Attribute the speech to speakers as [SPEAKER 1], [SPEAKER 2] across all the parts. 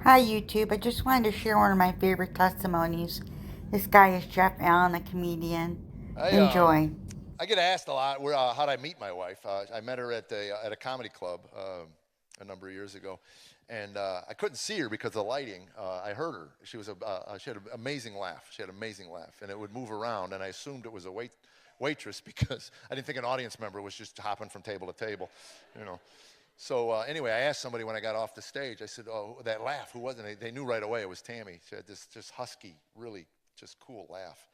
[SPEAKER 1] Hi YouTube, I just wanted to share one of my favorite testimonies. This guy is Jeff Allen, a comedian.
[SPEAKER 2] I
[SPEAKER 1] Enjoy.
[SPEAKER 2] I get asked a lot where how did I meet my wife. I met her at a comedy club a number of years ago, and I couldn't see her because of the lighting. I heard her. She had an amazing laugh. She had an amazing laugh, and it would move around. And I assumed it was a waitress because I didn't think an audience member was just hopping from table to table, you know. So anyway, I asked somebody when I got off the stage. I said, "Oh, that laugh, who was it?" They knew right away it was Tammy. She had this just husky, really just cool laugh.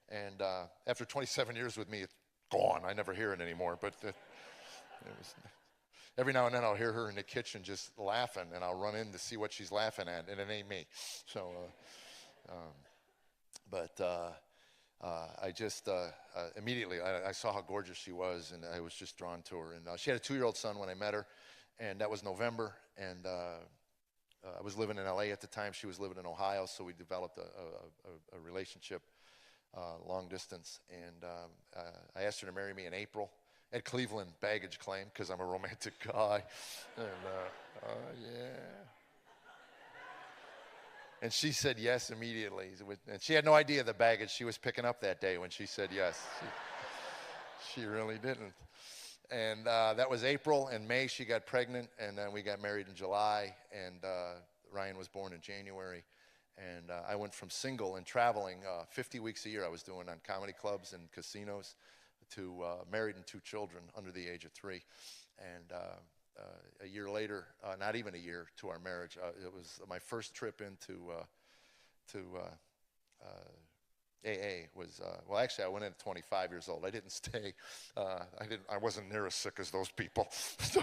[SPEAKER 2] And after 27 years with me, it's gone. I never hear it anymore. But every now and then I'll hear her in the kitchen just laughing, and I'll run in to see what she's laughing at, and it ain't me. So, um, but I just immediately I saw how gorgeous she was, and I was just drawn to her. And she had a 2-year-old son when I met her, and that was November. And I was living in LA at the time. She was living in Ohio, so we developed a relationship long distance, and I asked her to marry me in April at Cleveland baggage claim because I'm a romantic guy, and yeah, and she said yes immediately, and she had no idea the baggage she was picking up that day when she said yes. She really didn't. And that was April. And May she got pregnant, and then we got married in July, and Ryan was born in January. And I went from single and traveling 50 weeks a year I was doing on comedy clubs and casinos to married and 2 children under the age of 3. And a year later, not even a year to our marriage, it was my first trip into to AA was well. Actually, I went in at 25 years old. I didn't stay. I wasn't near as sick as those people. So,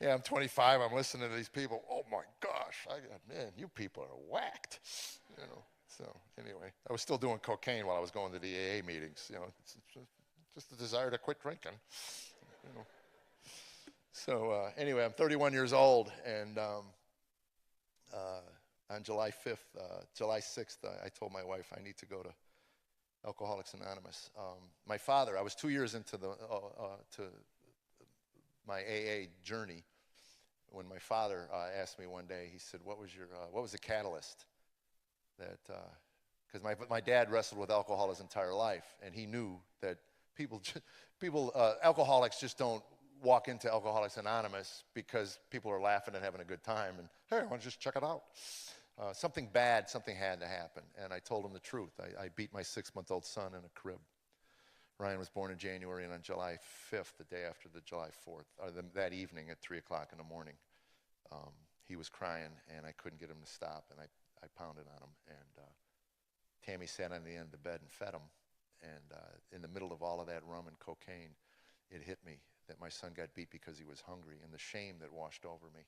[SPEAKER 2] yeah, I'm 25. I'm listening to these people. Oh my gosh, man, you people are whacked. You know. So anyway, I was still doing cocaine while I was going to the AA meetings. You know, it's just the desire to quit drinking. You know. So anyway, I'm 31 years old, and on July 5th, July 6th, I told my wife I need to go to Alcoholics Anonymous. My father, I was 2 years into to my AA journey when my father asked me one day. He said, "What was the catalyst that?" Because my dad wrestled with alcohol his entire life, and he knew that alcoholics just don't walk into Alcoholics Anonymous because people are laughing and having a good time, and hey, I want to just check it out. Something had to happen, and I told him the truth. I beat my 6-month-old son in a crib. Ryan was born in January, and on July 5th, the day after the July 4th, that evening at 3 o'clock in the morning, he was crying, and I couldn't get him to stop, and I pounded on him, and Tammy sat on the end of the bed and fed him, and in the middle of all of that rum and cocaine, it hit me that my son got beat because he was hungry, and the shame that washed over me.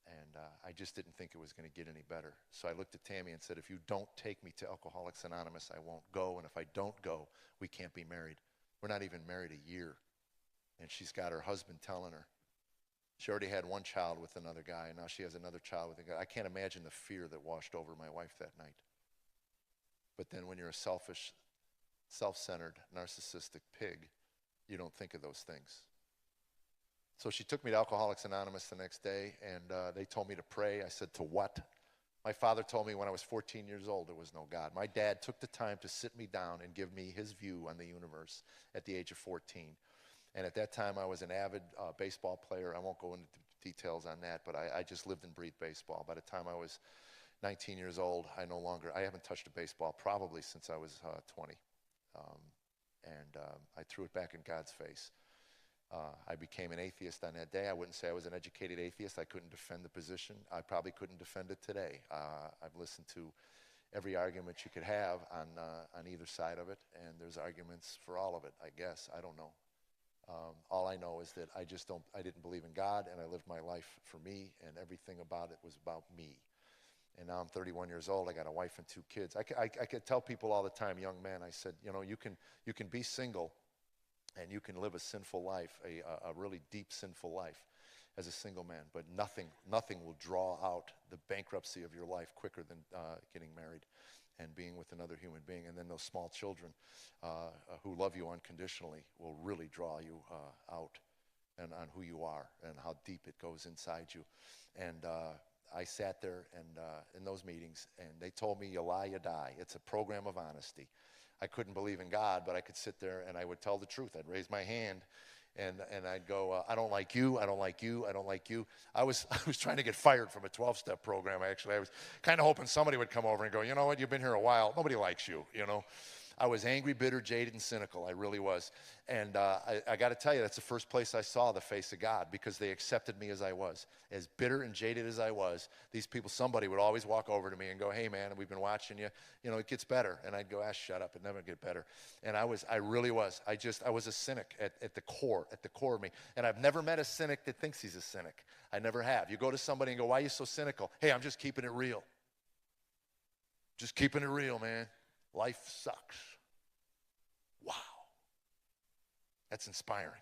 [SPEAKER 2] And I just didn't think it was going to get any better. So I looked at Tammy and said, if you don't take me to Alcoholics Anonymous, I won't go. And if I don't go, we can't be married. We're not even married a year. And she's got her husband telling her. She already had one child with another guy, and now she has another child with a guy. I can't imagine the fear that washed over my wife that night. But then when you're a selfish, self-centered, narcissistic pig, you don't think of those things. So she took me to Alcoholics Anonymous the next day, and they told me to pray. I said, to what? My father told me when I was 14 years old there was no God. My dad took the time to sit me down and give me his view on the universe at the age of 14. And at that time, I was an avid baseball player. I won't go into details on that, but I just lived and breathed baseball. By the time I was 19 years old, I haven't touched a baseball probably since I was 20. I threw it back in God's face. I became an atheist on that day. I wouldn't say I was an educated atheist. I couldn't defend the position. I probably couldn't defend it today. I've listened to every argument you could have on either side of it, and there's arguments for all of it, I guess. I don't know. All I know is that I didn't believe in God, and I lived my life for me, and everything about it was about me. And now I'm 31 years old. I got a wife and 2 kids. I could tell people all the time, young men, I said, you know, you can be single, and you can live a sinful life, a really deep sinful life as a single man, but nothing will draw out the bankruptcy of your life quicker than getting married and being with another human being. And then those small children who love you unconditionally will really draw you out. and on who you are and how deep it goes inside you. And I sat there and in those meetings, and they told me, you lie, you die. It's a program of honesty. I couldn't believe in God, but I could sit there and I would tell the truth. I'd raise my hand, and I'd go, I don't like you, I don't like you, I don't like you. I was trying to get fired from a 12-step program, actually. I was kind of hoping somebody would come over and go, you know what, you've been here a while. Nobody likes you, you know. I was angry, bitter, jaded, and cynical. I really was. And I got to tell you, that's the first place I saw the face of God, because they accepted me as I was. As bitter and jaded as I was, these people, somebody would always walk over to me and go, hey, man, we've been watching you. You know, it gets better. And I'd go, shut up. It never get better. And I really was. I was a cynic at the core of me. And I've never met a cynic that thinks he's a cynic. I never have. You go to somebody and go, why are you so cynical? Hey, I'm just keeping it real. Just keeping it real, man. Life sucks. Wow. That's inspiring.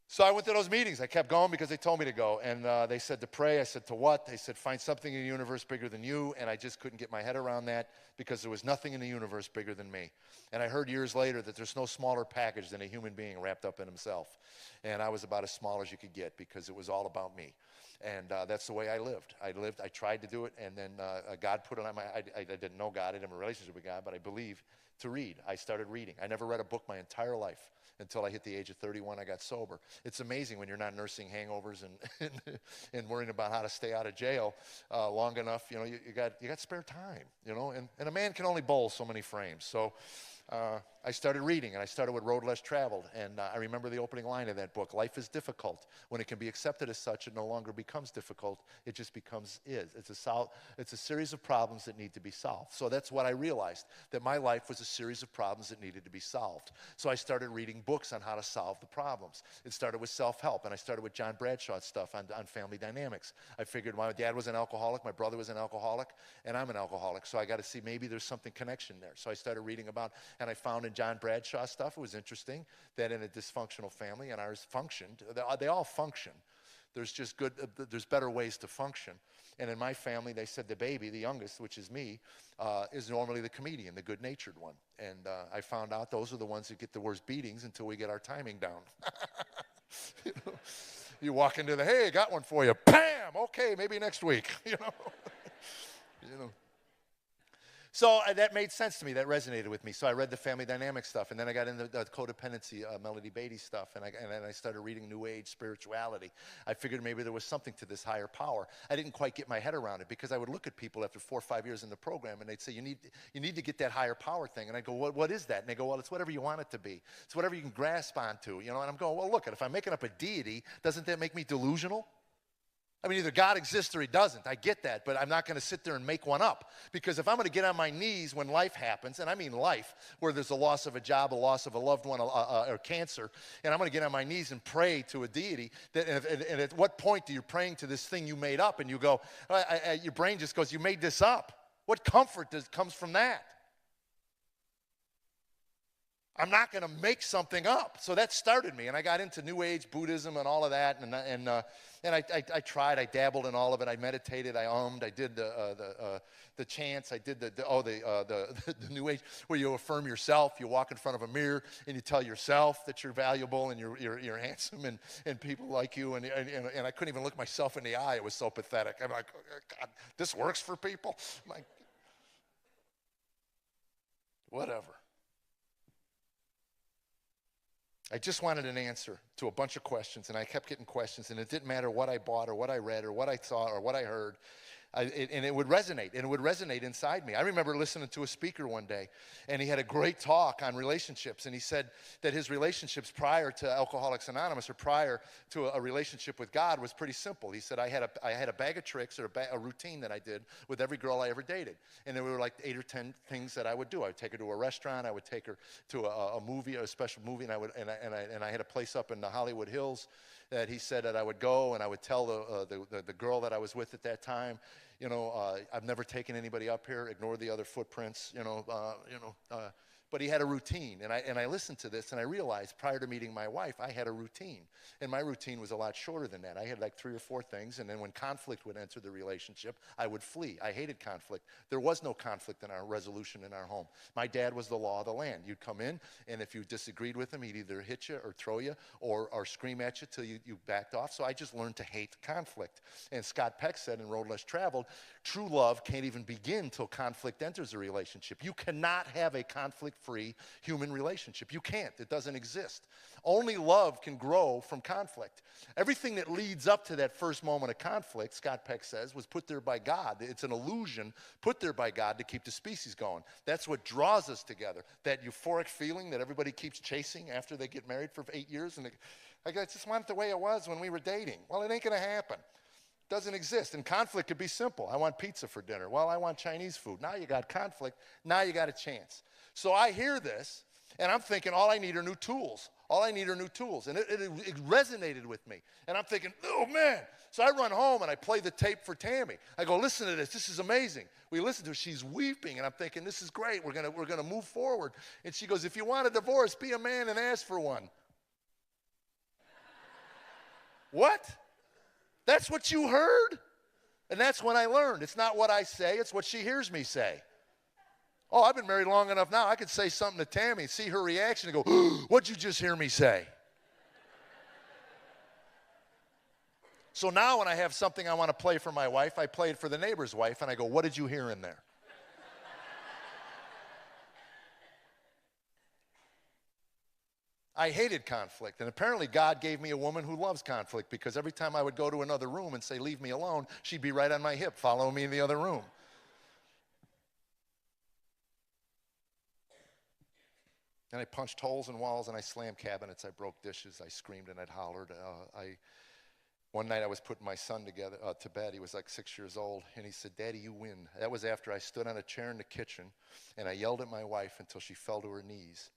[SPEAKER 2] So I went to those meetings. I kept going because they told me to go. And they said to pray. I said, to what? They said, find something in the universe bigger than you. And I just couldn't get my head around that, because there was nothing in the universe bigger than me. And I heard years later that there's no smaller package than a human being wrapped up in himself. And I was about as small as you could get, because it was all about me. And that's the way I lived. I tried to do it, and then God put it on I didn't know God. I didn't have a relationship with God, but I believe to read. I started reading. I never read a book my entire life until I hit the age of 31. I got sober. It's amazing when you're not nursing hangovers and worrying about how to stay out of jail long enough. You know, you got spare time, you know, and a man can only bowl so many frames. So I started reading, and I started with Road Less Traveled, and I remember the opening line of that book: life is difficult. When it can be accepted as such, it no longer becomes difficult. It just becomes is. It's a series of problems that need to be solved. So that's what I realized, that my life was a series of problems that needed to be solved. So I started reading books on how to solve the problems. It started with self-help, and I started with John Bradshaw's stuff on family dynamics. I figured my dad was an alcoholic, my brother was an alcoholic, and I'm an alcoholic, so I got to see maybe there's something connection there. So I started reading about, and I found in John Bradshaw's stuff, it was interesting that in a dysfunctional family, and ours functioned, they all function. There's just there's better ways to function. And in my family, they said the baby, the youngest, which is me, is normally the comedian, the good-natured one. And I found out those are the ones that get the worst beatings until we get our timing down. You know? You walk into hey, I got one for you. Bam! Okay, maybe next week. You know? You know. So that made sense to me. That resonated with me. So I read the family dynamic stuff, and then I got into the codependency, Melody Beatty stuff, and then I started reading New Age spirituality. I figured maybe there was something to this higher power. I didn't quite get my head around it, because I would look at people after 4 or 5 years in the program, and they'd say, you need to get that higher power thing. And I go, what is that? And they go, well, it's whatever you want it to be. It's whatever you can grasp onto. You know. And I'm going, well, look, if I'm making up a deity, doesn't that make me delusional? I mean, either God exists or he doesn't. I get that, but I'm not going to sit there and make one up. Because if I'm going to get on my knees when life happens, and I mean life, where there's a loss of a job, a loss of a loved one, or cancer, and I'm going to get on my knees and pray to a deity, and at what point do you praying to this thing you made up, and you go, your brain just goes, you made this up. What comfort comes from that? I'm not going to make something up. So that started me, and I got into New Age Buddhism and all of that, and I tried. I dabbled in all of it. I meditated. I I did the chants. I did the New Age, where you affirm yourself. You walk in front of a mirror and you tell yourself that you're valuable and you're handsome and people like you. And I couldn't even look myself in the eye. It was so pathetic. I'm like, oh, God, this works for people. I'm like, whatever. I just wanted an answer to a bunch of questions, and I kept getting questions, and it didn't matter what I bought or what I read or what I saw or what I heard. And it would resonate, and it would resonate inside me. I remember listening to a speaker one day, and he had a great talk on relationships, and he said that his relationships prior to Alcoholics Anonymous, or prior to a relationship with God, was pretty simple. He said, I had a bag of tricks, or a routine that I did with every girl I ever dated, and there were like 8 or 10 things that I would do. I would take her to a restaurant, I would take her to a movie, a special movie, and I had a place up in the Hollywood Hills that he said that I would go, and I would tell the girl that I was with at that time, I've never taken anybody up here. Ignore the other footprints. But he had a routine, and I listened to this, and I realized prior to meeting my wife, I had a routine, and my routine was a lot shorter than that. I had like 3 or 4 things, and then when conflict would enter the relationship, I would flee. I hated conflict. There was no conflict in our resolution in our home. My dad was the law of the land. You'd come in, and if you disagreed with him, he'd either hit you or throw you or scream at you till you backed off. So I just learned to hate conflict. And Scott Peck said in Road Less Traveled, true love can't even begin till conflict enters a relationship. You cannot have a conflict-free human relationship. You can't. It doesn't exist. Only love can grow from conflict. Everything that leads up to that first moment of conflict, Scott Peck says, was put there by God. It's an illusion put there by God to keep the species going. That's what draws us together, that euphoric feeling that everybody keeps chasing after they get married for 8 years. And I just want it the way it was when we were dating. Well, it ain't going to happen. Doesn't exist. And conflict could be simple. I want pizza for dinner. Well, I want Chinese food. Now you got conflict. Now you got a chance. So I hear this, and I'm thinking all I need are new tools. All I need are new tools. And it resonated with me. And I'm thinking, oh, man. So I run home, and I play the tape for Tammy. I go, listen to this. This is amazing. We listen to her. She's weeping, and I'm thinking, this is great. We're gonna move forward. And she goes, if you want a divorce, be a man and ask for one. What? That's what you heard? And that's when I learned. It's not what I say, it's what she hears me say. Oh, I've been married long enough now, I could say something to Tammy, see her reaction and go, what'd you just hear me say? So now when I have something I want to play for my wife, I play it for the neighbor's wife, and I go, what did you hear in there? I hated conflict, and apparently God gave me a woman who loves conflict, because every time I would go to another room and say, leave me alone, she'd be right on my hip, following me in the other room. And I punched holes in walls, and I slammed cabinets, I broke dishes, I screamed and I'd hollered. One night I was putting my son to bed. He was like 6 years old, and he said, Daddy, you win. That was after I stood on a chair in the kitchen, and I yelled at my wife until she fell to her knees.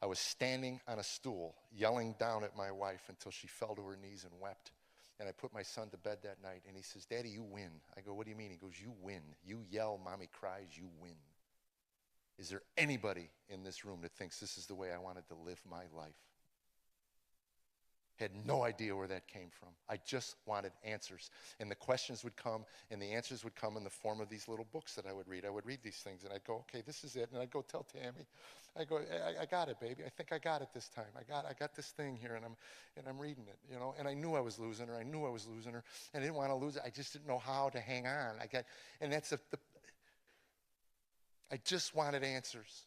[SPEAKER 2] I was standing on a stool, yelling down at my wife until she fell to her knees and wept. And I put my son to bed that night, and he says, Daddy, you win. I go, what do you mean? He goes, you win. You yell, Mommy cries, you win. Is there anybody in this room that thinks this is the way I wanted to live my life? Had no idea where that came from. I just wanted answers. And the questions would come, and the answers would come in the form of these little books that I would read. I would read these things, and I'd go, okay, this is it. And I'd go tell Tammy. I go, I got it, baby. I think I got it this time. I got this thing here, and I'm reading it, you know. And I knew I was losing her. And I didn't want to lose it. I just didn't know how to hang on. I just wanted answers.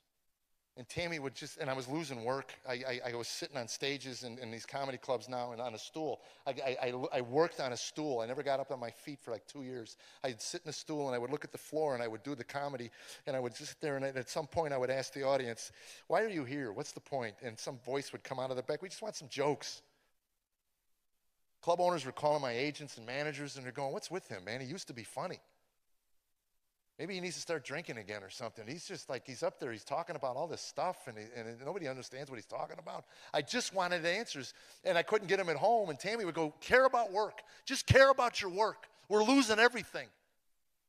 [SPEAKER 2] And Tammy would and I was losing work. I was sitting on stages in these comedy clubs now and on a stool. I worked on a stool. I never got up on my feet for like 2 years. I'd sit in a stool, and I would look at the floor, and I would do the comedy, and I would just sit there, and at some point I would ask the audience, why are you here? What's the point? And some voice would come out of the back. We just want some jokes. Club owners were calling my agents and managers, and they're going, what's with him, man? He used to be funny. Maybe he needs to start drinking again or something. He's just like, he's up there, he's talking about all this stuff, and nobody understands what he's talking about. I just wanted answers, and I couldn't get him at home, and Tammy would go, care about work. Just care about your work. We're losing everything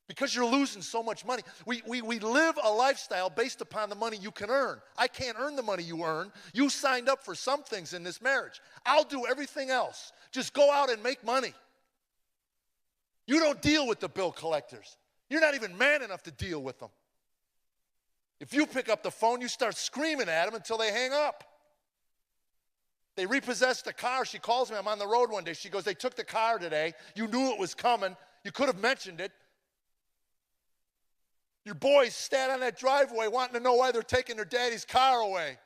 [SPEAKER 2] because you're losing so much money. We live a lifestyle based upon the money you can earn. I can't earn the money you earn. You signed up for some things in this marriage. I'll do everything else. Just go out and make money. You don't deal with the bill collectors. You're not even man enough to deal with them. If you pick up the phone, you start screaming at them until they hang up. They repossessed the car. She calls me. I'm on the road one day. She goes, they took the car today. You knew it was coming. You could have mentioned it. Your boys stand on that driveway wanting to know why they're taking their daddy's car away.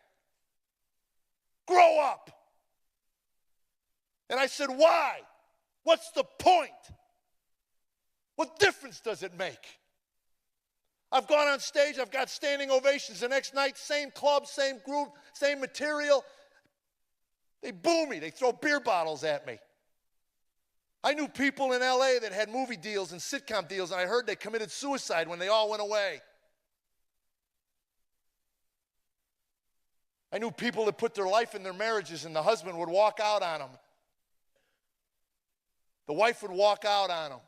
[SPEAKER 2] Grow up. And I said, why? What's the point? What difference does it make? I've gone on stage, I've got standing ovations. The next night, same club, same group, same material. They boo me, they throw beer bottles at me. I knew people in LA that had movie deals and sitcom deals, and I heard they committed suicide when they all went away. I knew people that put their life in their marriages, and the husband would walk out on them. The wife would walk out on them.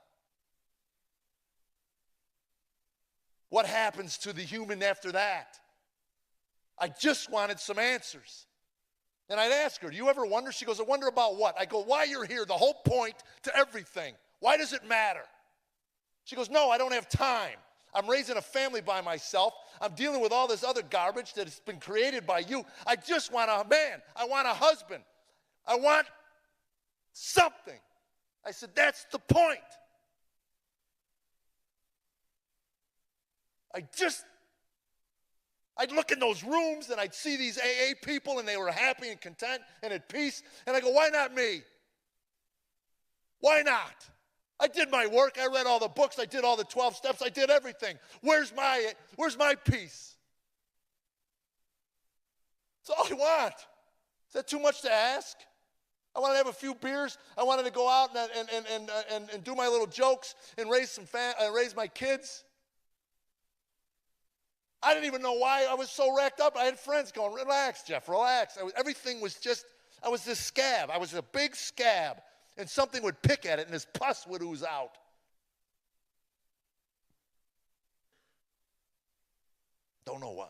[SPEAKER 2] What happens to the human after that? I just wanted some answers. And I'd ask her, do you ever wonder? She goes, I wonder about what? I go, why you're here, the whole point to everything. Why does it matter? She goes, no, I don't have time. I'm raising a family by myself. I'm dealing with all this other garbage that has been created by you. I just want a man. I want a husband. I want something. I said, that's the point. I'd look in those rooms and I'd see these AA people and they were happy and content and at peace. And I go, why not me? Why not? I did my work. I read all the books. I did all the 12 steps. I did everything. Where's my peace? That's all I want. Is that too much to ask? I wanted to have a few beers. I wanted to go out and do my little jokes and raise my kids. I didn't even know why I was so racked up. I had friends going, relax, Jeff, relax. Everything was just, I was this scab. I was a big scab. And something would pick at it and this pus would ooze out. Don't know why.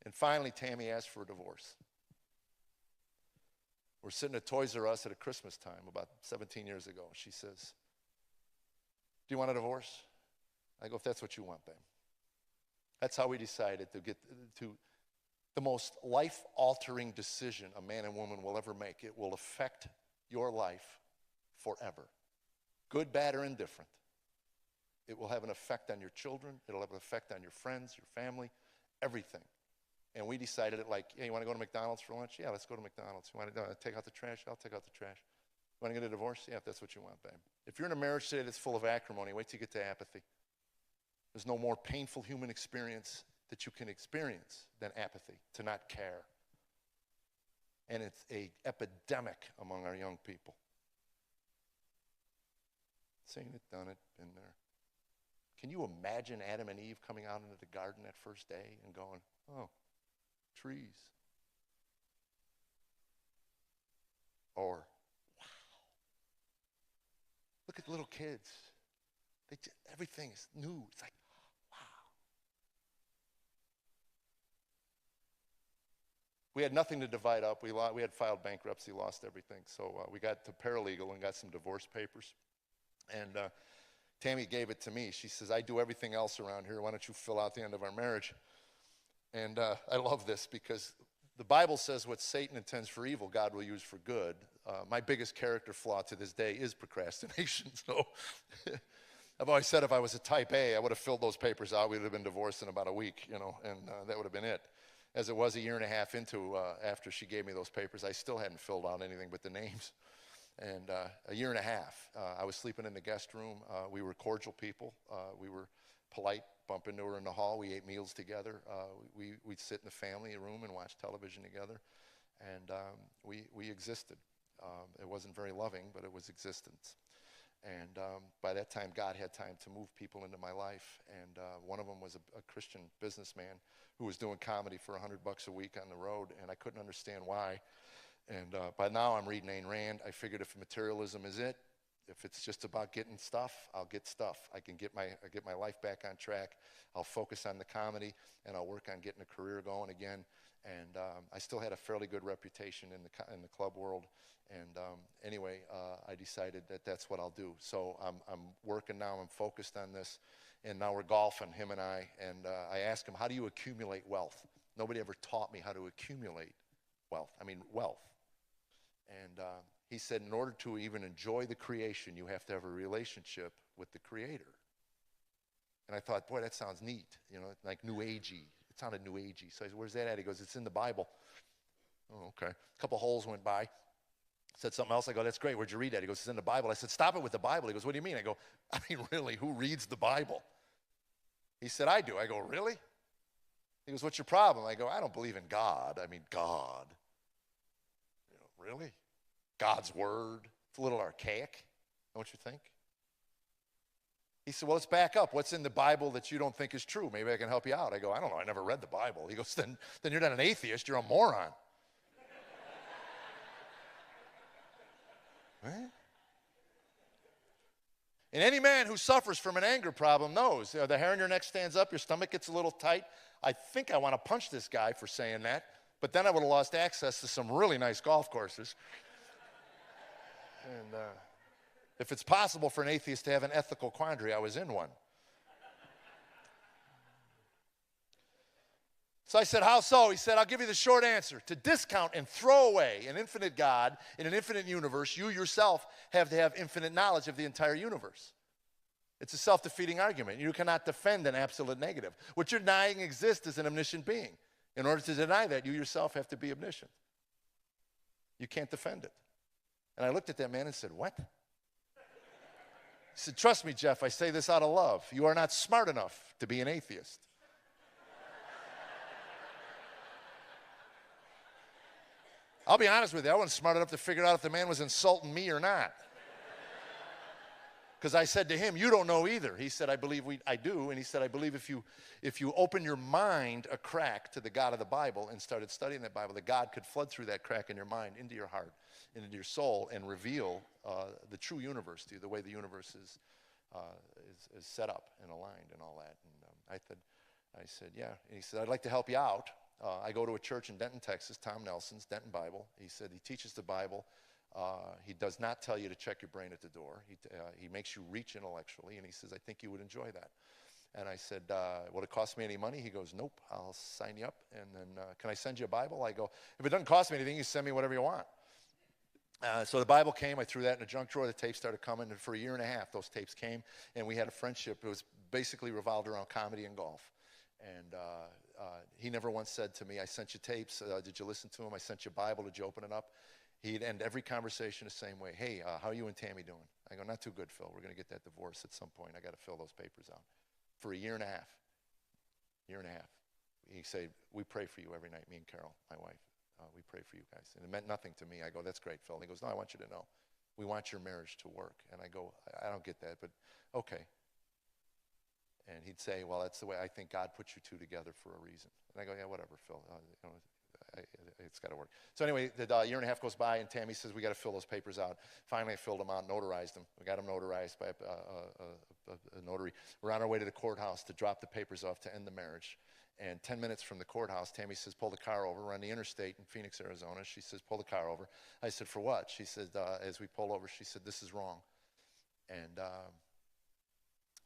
[SPEAKER 2] And finally, Tammy asked for a divorce. We're sitting at Toys R Us at a Christmas time about 17 years ago. She says, do you want a divorce? I go, if that's what you want, babe. That's how we decided to get to the most life-altering decision a man and woman will ever make. It will affect your life forever. Good, bad, or indifferent. It will have an effect on your children. It'll have an effect on your friends, your family, everything. And we decided it like, hey, you want to go to McDonald's for lunch? Yeah, let's go to McDonald's. You want to take out the trash? I'll take out the trash. You want to get a divorce? Yeah, if that's what you want, babe. If you're in a marriage today that's full of acrimony, wait till you get to apathy. There's no more painful human experience that you can experience than apathy, to not care. And it's an epidemic among our young people. Seen it, done it, been there. Can you imagine Adam and Eve coming out into the garden that first day and going, oh, trees. Or, wow. Look at little kids. Everything is new. It's like, wow. We had nothing to divide up. We had filed bankruptcy, lost everything. So we got to paralegal and got some divorce papers. And Tammy gave it to me. She says, I do everything else around here. Why don't you fill out the end of our marriage? And I love this because the Bible says what Satan intends for evil, God will use for good. My biggest character flaw to this day is procrastination. So I've always said if I was a type A, I would have filled those papers out. We would have been divorced in about a week, and that would have been it. As it was a year and a half into, after she gave me those papers, I still hadn't filled out anything but the names. And a year and a half, I was sleeping in the guest room. We were cordial people. We were polite, bump into her in the hall. We ate meals together. We'd sit in the family room and watch television together. And we existed. It wasn't very loving, but it was existence. And by that time, God had time to move people into my life. And one of them was a Christian businessman who was doing comedy for $100 a week on the road, and I couldn't understand why. And by now, I'm reading Ayn Rand. I figured if materialism is it, if it's just about getting stuff, I'll get stuff. I can get my life back on track. I'll focus on the comedy, and I'll work on getting a career going again. And I still had a fairly good reputation in the club world. And anyway, I decided that that's what I'll do. So I'm working now. I'm focused on this. And now we're golfing, him and I. And I asked him, how do you accumulate wealth? Nobody ever taught me how to accumulate wealth. Wealth. And he said, in order to even enjoy the creation, you have to have a relationship with the Creator. And I thought, boy, that sounds neat. Like New Agey. It sounded New Agey. So I said, where's that at? He goes, it's in the Bible. Oh, okay. A couple holes went by. Said something else. I go, that's great. Where'd you read that? He goes, it's in the Bible. I said, stop it with the Bible. He goes, what do you mean? I go, really, who reads the Bible? He said, I do. I go, really? He goes, what's your problem? I go, I don't believe in God. God. Really? God's word. It's a little archaic, don't you think? He said, well, let's back up. What's in the Bible that you don't think is true? Maybe I can help you out. I go, I don't know. I never read the Bible. He goes, then you're not an atheist. You're a moron. Huh? And any man who suffers from an anger problem knows, the hair on your neck stands up, your stomach gets a little tight. I think I want to punch this guy for saying that, but then I would have lost access to some really nice golf courses. And if it's possible for an atheist to have an ethical quandary, I was in one. So I said, how so? He said, I'll give you the short answer. To discount and throw away an infinite God in an infinite universe, you yourself have to have infinite knowledge of the entire universe. It's a self-defeating argument. You cannot defend an absolute negative. What you're denying exists as an omniscient being. In order to deny that, you yourself have to be omniscient. You can't defend it. And I looked at that man and said, what? He said, trust me, Jeff, I say this out of love. You are not smart enough to be an atheist. I'll be honest with you, I wasn't smart enough to figure out if the man was insulting me or not. Because I said to him, you don't know either. He said, I believe I do. And he said, I believe if you open your mind a crack to the God of the Bible and started studying that Bible, that God could flood through that crack in your mind into your heart, into your soul, and reveal the true universe to you, the way the universe is set up and aligned and all that. And I said, yeah. And he said, I'd like to help you out. I go to a church in Denton, Texas, Tom Nelson's, Denton Bible. He said he teaches the Bible. He does not tell you to check your brain at the door. He makes you reach intellectually, and he says, I think you would enjoy that. And I said, will it cost me any money? He goes, nope, I'll sign you up. And then, can I send you a Bible? I go, if it doesn't cost me anything, you send me whatever you want. So the Bible came. I threw that in a junk drawer. The tapes started coming. And for a year and a half, those tapes came, and we had a friendship. It was basically revolved around comedy and golf. And he never once said to me, I sent you tapes. Did you listen to them? I sent you a Bible. Did you open it up? He'd end every conversation the same way. Hey, how are you and Tammy doing? I go, not too good, Phil. We're going to get that divorce at some point. I got to fill those papers out. For a year and a half. He'd say, we pray for you every night, me and Carol, my wife. We pray for you guys. And it meant nothing to me. I go, that's great, Phil. And he goes, no, I want you to know. We want your marriage to work. And I go, I don't get that, but okay. And he'd say, well, that's the way I think God put you two together for a reason. And I go, yeah, whatever, Phil. It's got to work. So anyway, the year and a half goes by, and Tammy says, we got to fill those papers out. Finally, I filled them out, notarized them. We got them notarized by a notary. We're on our way to the courthouse to drop the papers off to end the marriage. And 10 minutes from the courthouse, Tammy says, pull the car over. We're on the interstate in Phoenix, Arizona. She says, pull the car over. I said, for what? She said, as we pull over, she said, this is wrong. And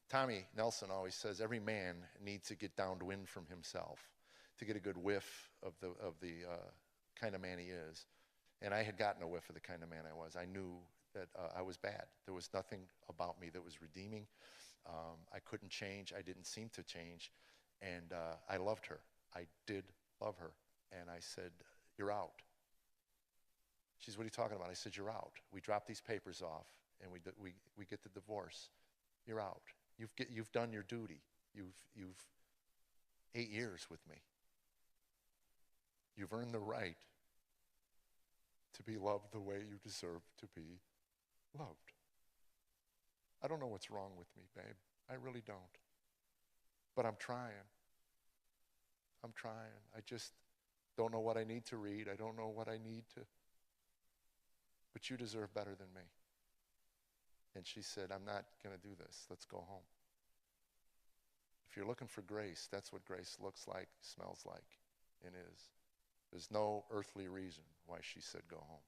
[SPEAKER 2] Tommy Nelson always says every man needs to get downwind from himself to get a good whiff of the kind of man he is. And I had gotten a whiff of the kind of man I was. I knew that I was bad. There was nothing about me that was redeeming. I couldn't change. I didn't seem to change. And I loved her. I did love her. And I said, you're out. She said, what are you talking about? I said, you're out. We drop these papers off, and we get the divorce. You're out. You've done your duty. You've 8 years with me. You've earned the right to be loved the way you deserve to be loved. I don't know what's wrong with me, babe. I really don't. But I'm trying. I just don't know what I need to read. I don't know what I need to. But you deserve better than me. And she said, I'm not going to do this. Let's go home. If you're looking for grace, that's what grace looks like, smells like, and is. There's no earthly reason why she said go home.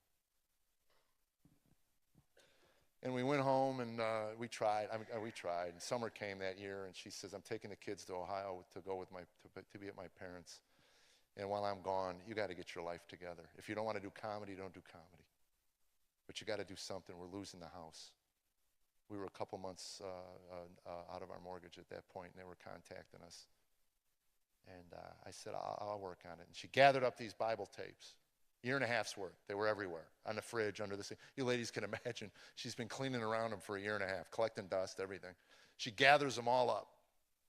[SPEAKER 2] And we went home, and we tried. We tried. And summer came that year, and she says, I'm taking the kids to Ohio to go with to be at my parents'. And while I'm gone, you got to get your life together. If you don't want to do comedy, don't do comedy. But you got to do something. We're losing the house. We were a couple months out of our mortgage at that point, and they were contacting us. And I said, I'll work on it. And she gathered up these Bible tapes, year and a half's worth. They were everywhere, on the fridge, under the sink. You ladies can imagine. She's been cleaning around them for a year and a half, collecting dust, everything. She gathers them all up,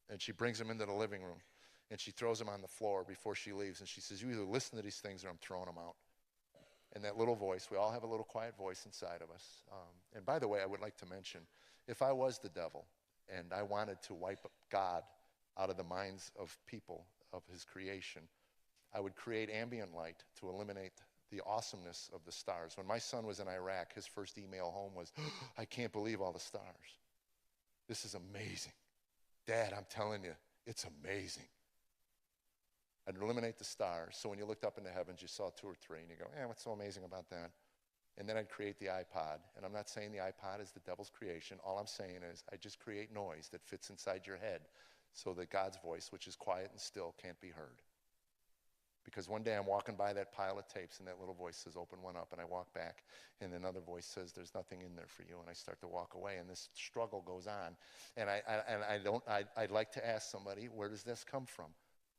[SPEAKER 2] and she brings them into the living room, and she throws them on the floor before she leaves. And she says, you either listen to these things or I'm throwing them out. And that little voice, we all have a little quiet voice inside of us. And by the way, I would like to mention, if I was the devil and I wanted to wipe God out of the minds of people, of his creation, I would create ambient light to eliminate the awesomeness of the stars. When my son was in Iraq, his first email home was, I can't believe all the stars. This is amazing. Dad, I'm telling you, it's amazing. I'd eliminate the stars, so when you looked up into heavens, you saw 2 or 3, and you go, what's so amazing about that? And then I'd create the iPod, and I'm not saying the iPod is the devil's creation. All I'm saying is I just create noise that fits inside your head so that God's voice, which is quiet and still, can't be heard. Because one day I'm walking by that pile of tapes, and that little voice says, open one up, and I walk back, and another voice says, there's nothing in there for you, and I start to walk away, and this struggle goes on. And I'd like to ask somebody, where does this come from?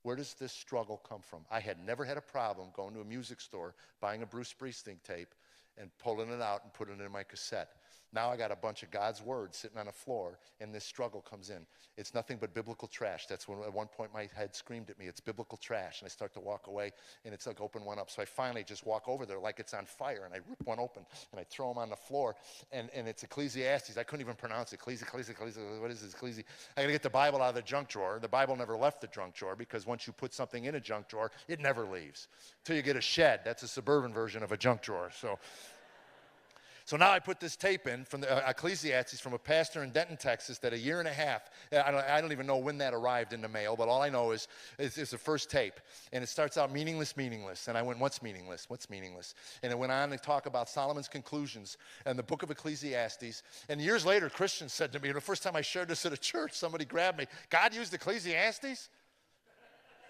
[SPEAKER 2] Where does this struggle come from? I had never had a problem going to a music store, buying a Bruce Springsteen tape, and pulling it out and putting it in my cassette. Now I got a bunch of God's word sitting on the floor, and this struggle comes in. It's nothing but biblical trash. That's when at one point my head screamed at me, it's biblical trash. And I start to walk away, and it's like open one up. So I finally just walk over there like it's on fire, and I rip one open, and I throw them on the floor, and it's Ecclesiastes. I couldn't even pronounce it. Ecclesi. What is this? Ecclesi. I got to get the Bible out of the junk drawer. The Bible never left the junk drawer, because once you put something in a junk drawer, it never leaves. Until you get a shed. That's a suburban version of a junk drawer. So now I put this tape in from the Ecclesiastes from a pastor in Denton, Texas, that a year and a half, I don't even know when that arrived in the mail, but all I know is it's the first tape. And it starts out meaningless. And I went, what's meaningless? And it went on to talk about Solomon's conclusions and the book of Ecclesiastes. And years later, Christians said to me, the first time I shared this at a church, somebody grabbed me, God used Ecclesiastes?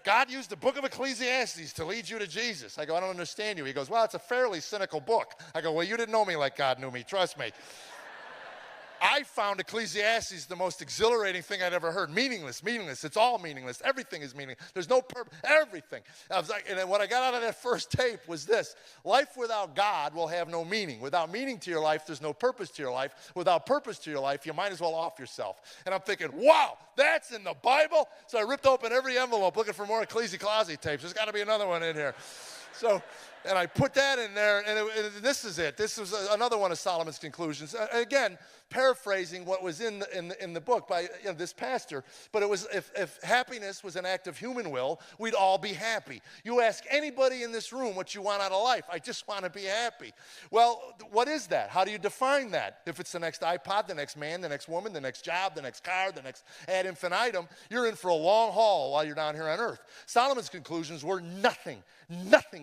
[SPEAKER 2] God used the book of Ecclesiastes to lead you to Jesus. I go, I don't understand you. He goes, well, it's a fairly cynical book. I go, well, you didn't know me like God knew me. Trust me. I found Ecclesiastes the most exhilarating thing I'd ever heard. Meaningless. It's all meaningless. Everything is meaningless. There's no purpose. Everything. I was like, and then what I got out of that first tape was this. Life without God will have no meaning. Without meaning to your life, there's no purpose to your life. Without purpose to your life, you might as well off yourself. And I'm thinking, wow, that's in the Bible? So I ripped open every envelope looking for more Ecclesiastes tapes. There's got to be another one in here. And I put that in there, and this is it. This was another one of Solomon's conclusions. Again, paraphrasing what was in the book by this pastor. But it was, if happiness was an act of human will, we'd all be happy. You ask anybody in this room what you want out of life. I just want to be happy. Well, what is that? How do you define that? If it's the next iPod, the next man, the next woman, the next job, the next car, the next ad infinitum, you're in for a long haul while you're down here on earth. Solomon's conclusions were nothing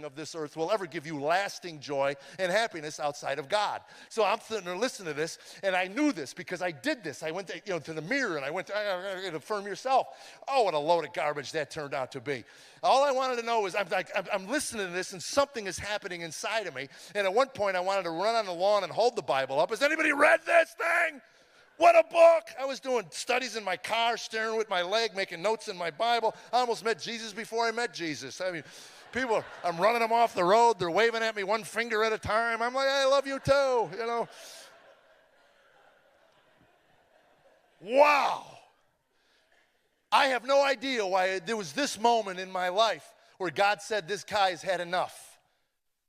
[SPEAKER 2] of this earth will ever give you lasting joy and happiness outside of God. So I'm sitting there listening to this, and I knew this because I did this. I went to the mirror, and I went to affirm yourself. Oh, what a load of garbage that turned out to be. All I wanted to know was I'm listening to this, and something is happening inside of me. And at one point, I wanted to run on the lawn and hold the Bible up. Has anybody read this thing? What a book. I was doing studies in my car, staring with my leg, making notes in my Bible. I almost met Jesus before I met Jesus. I mean, people, I'm running them off the road. They're waving at me one finger at a time. I'm like, I love you too, Wow. I have no idea why there was this moment in my life where God said, this guy's had enough.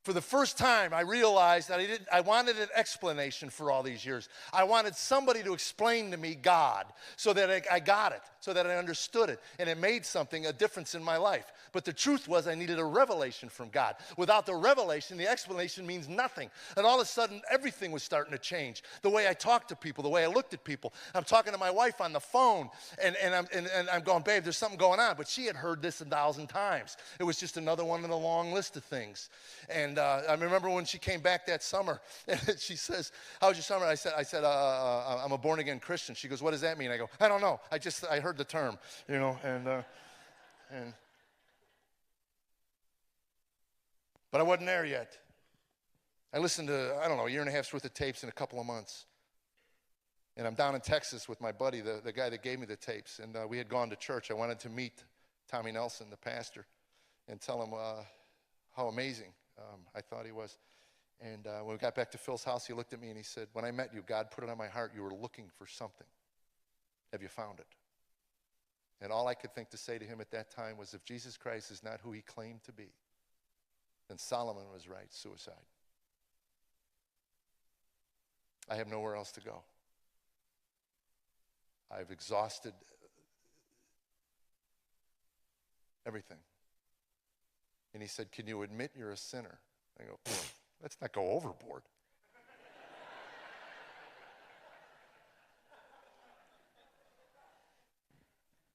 [SPEAKER 2] For the first time, I realized that I wanted an explanation for all these years. I wanted somebody to explain to me God so that I got it, so that I understood it, and it made a difference in my life. But the truth was I needed a revelation from God. Without the revelation, the explanation means nothing. And all of a sudden, everything was starting to change. The way I talked to people, the way I looked at people. I'm talking to my wife on the phone, and I'm going, babe, there's something going on. But she had heard this 1,000 times. It was just another one in a long list of things. And I remember when she came back that summer, and she says, how was your summer? I said, I'm a born-again Christian. She goes, what does that mean? I go, I don't know. I heard the term, But I wasn't there yet. I listened to, a year and a half's worth of tapes in a couple of months. And I'm down in Texas with my buddy, the guy that gave me the tapes. And we had gone to church. I wanted to meet Tommy Nelson, the pastor, and tell him how amazing I thought he was. And when we got back to Phil's house, he looked at me and he said, when I met you, God put it on my heart, you were looking for something. Have you found it? And all I could think to say to him at that time was, if Jesus Christ is not who he claimed to be, then Solomon was right, suicide. I have nowhere else to go. I've exhausted everything. And he said, can you admit you're a sinner? I go, let's not go overboard.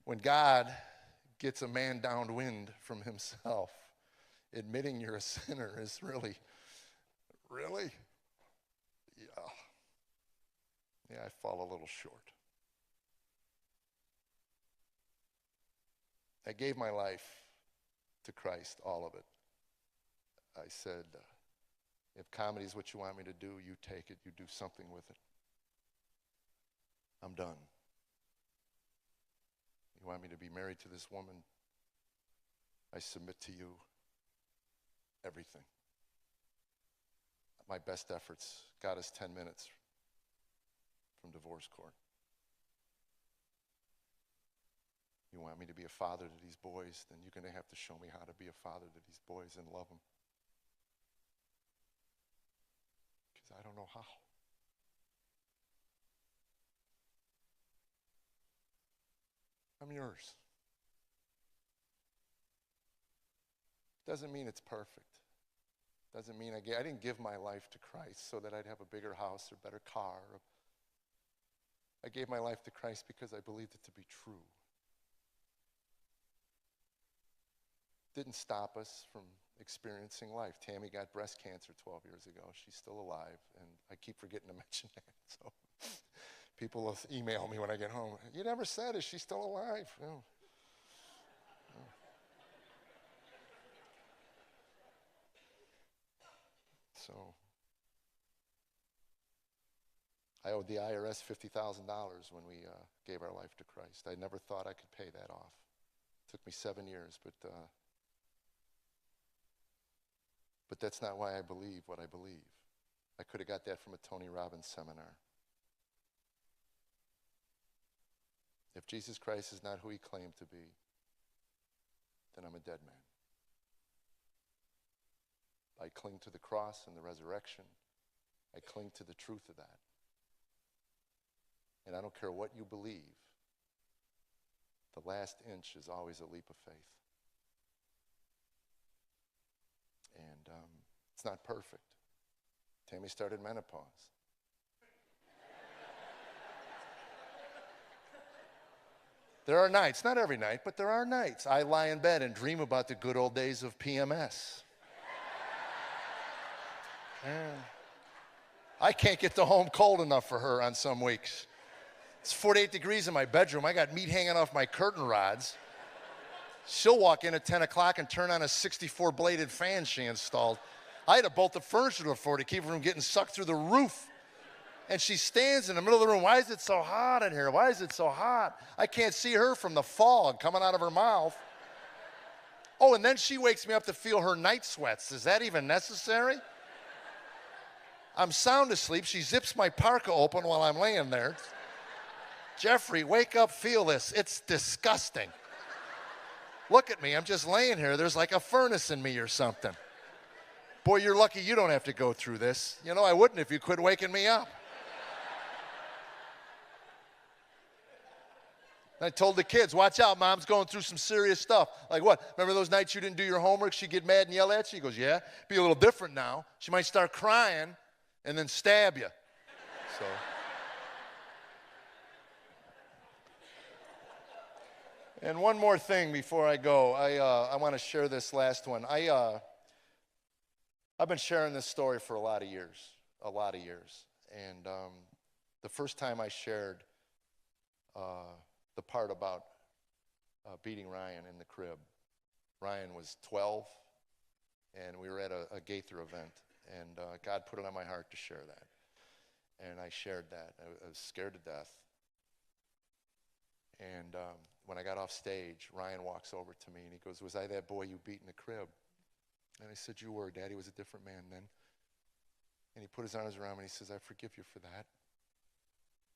[SPEAKER 2] When God gets a man downwind from himself, admitting you're a sinner is really, yeah, I fall a little short. I gave my life to Christ, all of it. I said, if comedy is what you want me to do, you take it, you do something with it. I'm done. You want me to be married to this woman? I submit to you everything. My best efforts got us 10 minutes from divorce court. You want me to be a father to these boys, then you're going to have to show me how to be a father to these boys and love them. Because I don't know how. I'm yours. Doesn't mean it's perfect. Doesn't mean I didn't give my life to Christ so that I'd have a bigger house or better car. I gave my life to Christ because I believed it to be true. Didn't stop us from experiencing life. Tammy got breast cancer 12 years ago. She's still alive, and I keep forgetting to mention that. So people will email me when I get home. You never said, is she still alive? No. So I owed the IRS $50,000 when we gave our life to Christ. I never thought I could pay that off. It took me 7 years, but that's not why I believe what I believe. I could have got that from a Tony Robbins seminar. If Jesus Christ is not who he claimed to be, then I'm a dead man. I cling to the cross and the resurrection. I cling to the truth of that. And I don't care what you believe, the last inch is always a leap of faith. And it's not perfect. Tammy started menopause. There are nights, not every night, but there are nights. I lie in bed and dream about the good old days of PMS. I can't get the home cold enough for her on some weeks. It's 48 degrees in my bedroom. I got meat hanging off my curtain rods. She'll walk in at 10 o'clock and turn on a 64-bladed fan she installed. I had to bolt the furniture to the floor to keep her from getting sucked through the roof. And she stands in the middle of the room. Why is it so hot in here? Why is it so hot? I can't see her from the fog coming out of her mouth. Oh, and then she wakes me up to feel her night sweats. Is that even necessary? I'm sound asleep. She zips my parka open while I'm laying there. Jeffrey, wake up, feel this. It's disgusting. Look at me, I'm just laying here. There's like a furnace in me or something. Boy, you're lucky you don't have to go through this. You know, I wouldn't if you quit waking me up. I told the kids, watch out, Mom's going through some serious stuff. Like what? Remember those nights you didn't do your homework? She'd get mad and yell at you? She goes, yeah, be a little different now. She might start crying and then stab you. So. And one more thing before I go. I want to share this last one. I've been sharing this story for a lot of years. And the first time I shared the part about beating Ryan in the crib, Ryan was 12, and we were at a Gaither event, and God put it on my heart to share that. And I shared that. I was scared to death. And when I got off stage, Ryan walks over to me and he goes, was I that boy you beat in the crib? And I said, you were. Daddy was a different man then. And he put his arms around me and he says, I forgive you for that.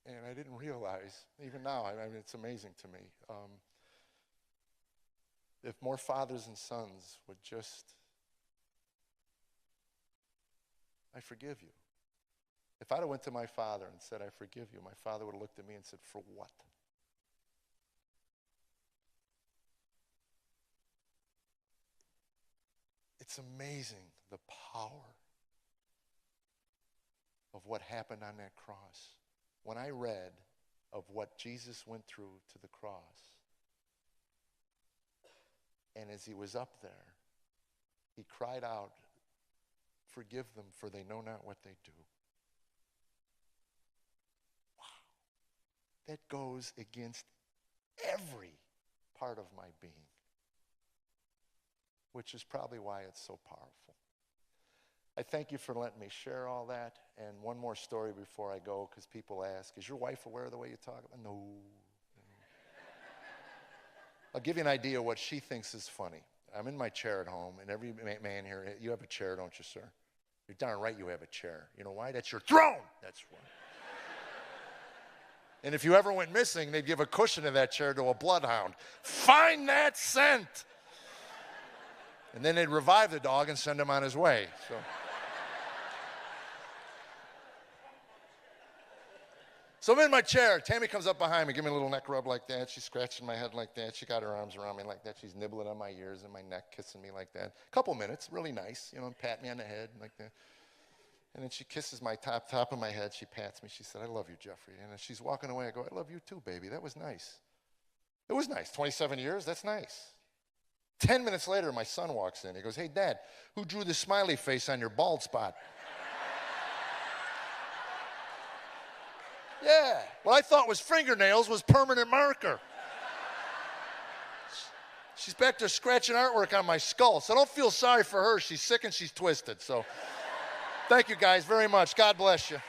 [SPEAKER 2] And I didn't realize, even now, I mean, it's amazing to me. If more fathers and sons would just, I forgive you. If I'd have went to my father and said, I forgive you, my father would have looked at me and said, for what? It's amazing the power of what happened on that cross. When I read of what Jesus went through to the cross, And as he was up there, he cried out, "Forgive them, for they know not what they do." Wow. That goes against every part of my being, which is probably why it's so powerful. I thank you for letting me share all that. And one more story before I go, because people ask, is your wife aware of the way you talk? No. I'll give you an idea of what she thinks is funny. I'm in my chair at home, and every man here, you have a chair, don't you, sir? You're darn right you have a chair. You know why? That's your throne. That's why. And if you ever went missing, they'd give a cushion in that chair to a bloodhound. Find that scent. And then they'd revive the dog and send him on his way. So I'm in my chair. Tammy comes up behind me, give me a little neck rub like that. She's scratching my head like that. She got her arms around me like that. She's nibbling on my ears and my neck, kissing me like that. Couple minutes, really nice, you know, pat me on the head like that. And then she kisses my top of my head. She pats me. She said, "I love you, Jeffrey." And as she's walking away, I go, "I love you too, baby. That was nice." It was nice. 27 years, that's nice. 10 minutes later, my son walks in. He goes, "Hey, Dad, who drew the smiley face on your bald spot?" Yeah, what I thought was fingernails was permanent marker. She's back there scratching artwork on my skull, so don't feel sorry for her. She's sick and she's twisted. So thank you guys very much. God bless you.